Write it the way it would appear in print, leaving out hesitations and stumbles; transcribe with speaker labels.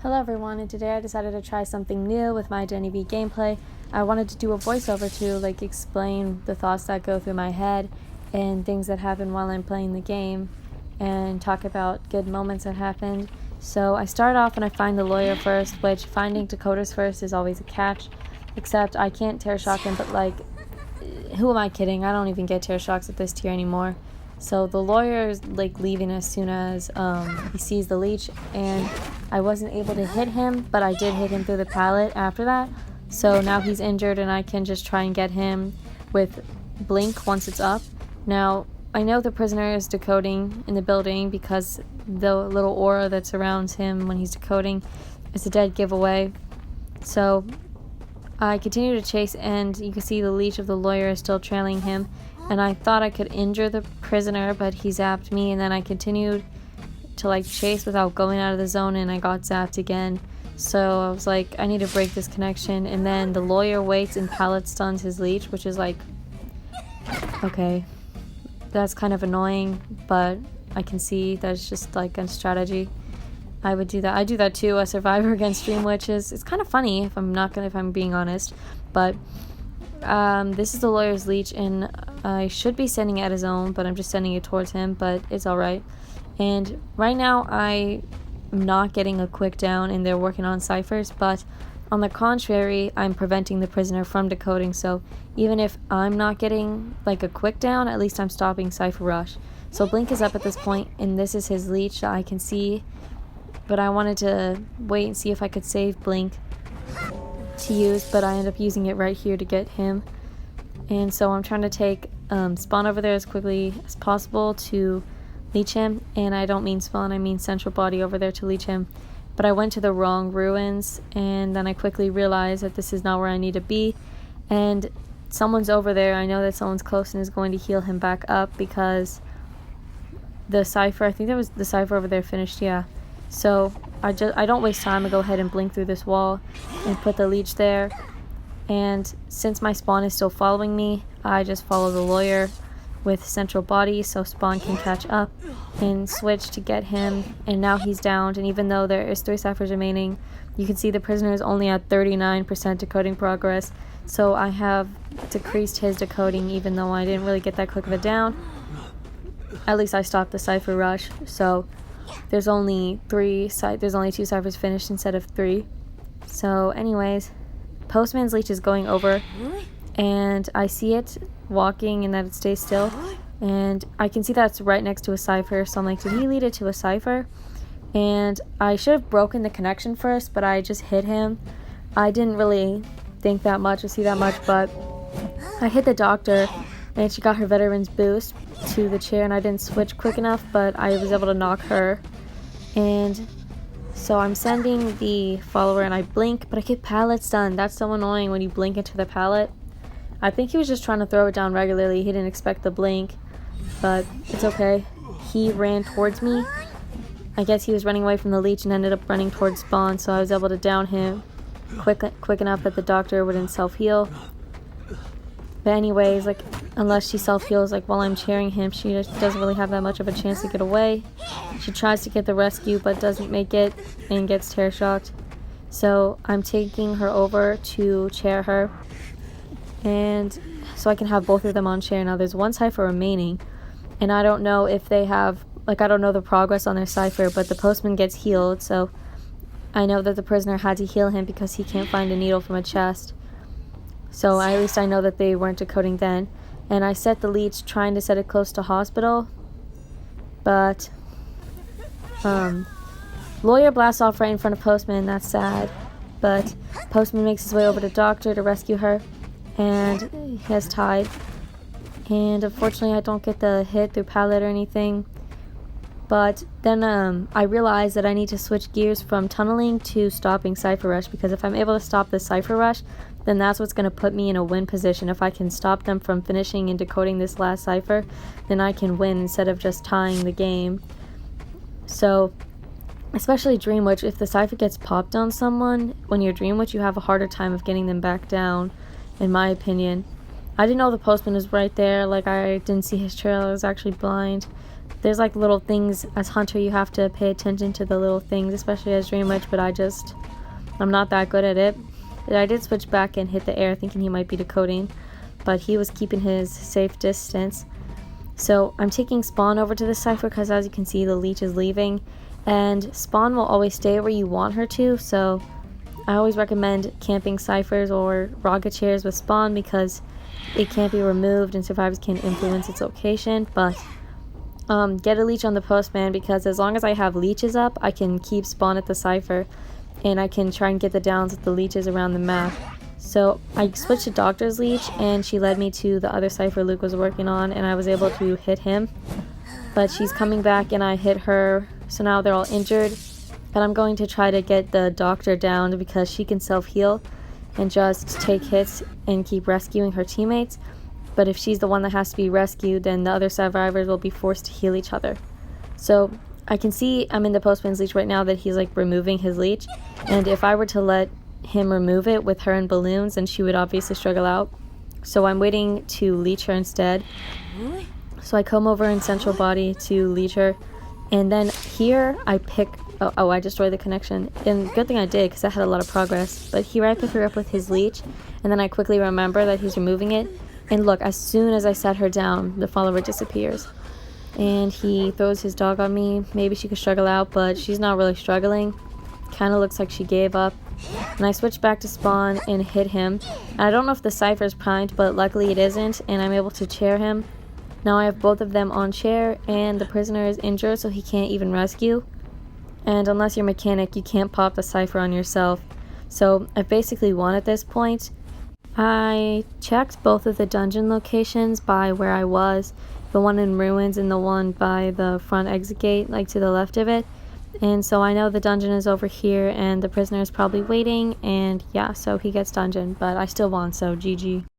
Speaker 1: Hello everyone, and today I decided to try something new with my Jenny V gameplay. I wanted to do a voiceover to explain the thoughts that go through my head and things that happen while I'm playing the game and talk about good moments that happened. So I start off and I find the lawyer first, which finding decoders first is always a catch, except I can't tear shock him, but who am I kidding? I don't even get tear shocks at this tier anymore. So the lawyer is leaving as soon as he sees the leech, and I wasn't able to hit him, but I did hit him through the pallet after that. So now he's injured and I can just try and get him with blink once it's up. Now I know the prisoner is decoding in the building because the little aura that surrounds him when he's decoding is a dead giveaway. So I continue to chase, and you can see the leech of the lawyer is still trailing him, and I thought I could injure the prisoner, but he zapped me, and then I continued to chase without going out of the zone, and I got zapped again. So I was like, I need to break this connection, and then the lawyer waits and pallet stuns his leech, which is okay, that's kind of annoying, but I can see that it's just a strategy. I would do that. I do that too, a survivor against Dream Witches. It's kind of funny if I'm being honest, but this is the lawyer's leech, and I should be sending it at his own, but I'm just sending it towards him, but it's alright. And right now I am not getting a quick down, and they're working on ciphers, but on the contrary, I'm preventing the prisoner from decoding, so even if I'm not getting a quick down, at least I'm stopping Cypher Rush. So Blink is up at this point, and this is his leech that I can see, but I wanted to wait and see if I could save Blink to use, but I end up using it right here to get him. And so I'm trying to take Spawn over there as quickly as possible to leech him, and I don't mean Spawn, I mean Central Body over there to leech him. But I went to the wrong ruins, and then I quickly realized that this is not where I need to be, and someone's over there. I know that someone's close and is going to heal him back up because the Cypher, I think there was the Cypher over there finished, yeah. So I don't waste time. I go ahead and blink through this wall and put the leech there. And since my Spawn is still following me, I just follow the lawyer with Central Body so Spawn can catch up and switch to get him. And now he's downed, and even though there is 3 ciphers remaining, you can see the prisoner is only at 39% decoding progress. So I have decreased his decoding even though I didn't really get that quick of a down. At least I stopped the Cypher Rush, so there's only 2 ciphers finished instead of 3. So anyways, Postman's leech is going over, and I see it walking and that it stays still, and I can see that it's right next to a cipher, so I'm like, did he lead it to a cipher? And I should have broken the connection first, but I just hit him. I didn't really think that much or see that much, but I hit the doctor, and she got her veteran's boost to the chair, and I didn't switch quick enough, but I was able to knock her. And so I'm sending the follower, and I blink, but I get pallet stun. That's so annoying when you blink into the pallet. I think he was just trying to throw it down regularly. He didn't expect the blink, but it's okay. He ran towards me. I guess he was running away from the leech and ended up running towards Spawn, so I was able to down him quick enough that the doctor wouldn't self-heal. But anyways, unless she self-heals while I'm cheering him, she just doesn't really have that much of a chance to get away. She tries to get the rescue but doesn't make it and gets tear shocked. So I'm taking her over to chair her, and so I can have both of them on chair. Now there's 1 cipher remaining, and I don't know if they have I don't know the progress on their cipher, but the postman gets healed, so I know that the prisoner had to heal him because he can't find a needle from a chest. So at least I know that they weren't decoding then. And I set the leech, trying to set it close to hospital, but lawyer blasts off right in front of Postman. That's sad, but Postman makes his way over to doctor to rescue her, and he has tied. And unfortunately I don't get the hit through pallet or anything. But then I realized that I need to switch gears from tunneling to stopping Cypher Rush, because if I'm able to stop the Cypher Rush, then that's what's going to put me in a win position. If I can stop them from finishing and decoding this last cipher, then I can win instead of just tying the game. So, especially Dream Witch, if the cipher gets popped on someone, when you're Dream Witch, you have a harder time of getting them back down, in my opinion. I didn't know the postman was right there. I didn't see his trail. I was actually blind. there's like little things as Hunter, you have to pay attention to the little things, especially as Dream Witch, but I'm not that good at it. I did switch back and hit the air thinking he might be decoding, but he was keeping his safe distance. So I'm taking Spawn over to the Cypher because, as you can see, the leech is leaving, and Spawn will always stay where you want her to, so I always recommend camping Cyphers or rocket chairs with Spawn because it can't be removed and survivors can't influence its location. But get a leech on the Postman, because as long as I have leeches up, I can keep Spawn at the Cypher and I can try and get the downs with the leeches around the map. So I switched to Doctor's Leech and she led me to the other Cypher Luke was working on, and I was able to hit him. But she's coming back and I hit her, so now they're all injured. But I'm going to try to get the doctor down because she can self-heal and just take hits and keep rescuing her teammates. But if she's the one that has to be rescued, then the other survivors will be forced to heal each other. So I can see I'm in the Postman's leech right now that he's like removing his leech. And if I were to let him remove it with her and balloons, then she would obviously struggle out. So I'm waiting to leech her instead. So I come over in Central Body to leech her. And then here I pick... Oh, I destroyed the connection. And good thing I did because I had a lot of progress. But here I pick her up with his leech. And then I quickly remember that he's removing it. And look, as soon as I set her down, the follower disappears. And he throws his dog on me. Maybe she could struggle out, but she's not really struggling. Kind of looks like she gave up. And I switch back to Spawn and hit him. And I don't know if the Cypher's primed, but luckily it isn't. And I'm able to chair him. Now I have both of them on chair, and the prisoner is injured, so he can't even rescue. And unless you're mechanic, you can't pop the Cypher on yourself. So I basically won at this point. I checked both of the dungeon locations by where I was, the one in ruins and the one by the front exit gate, like to the left of it. And so I know the dungeon is over here and the prisoner is probably waiting, and yeah, so he gets dungeon, but I still won, so GG.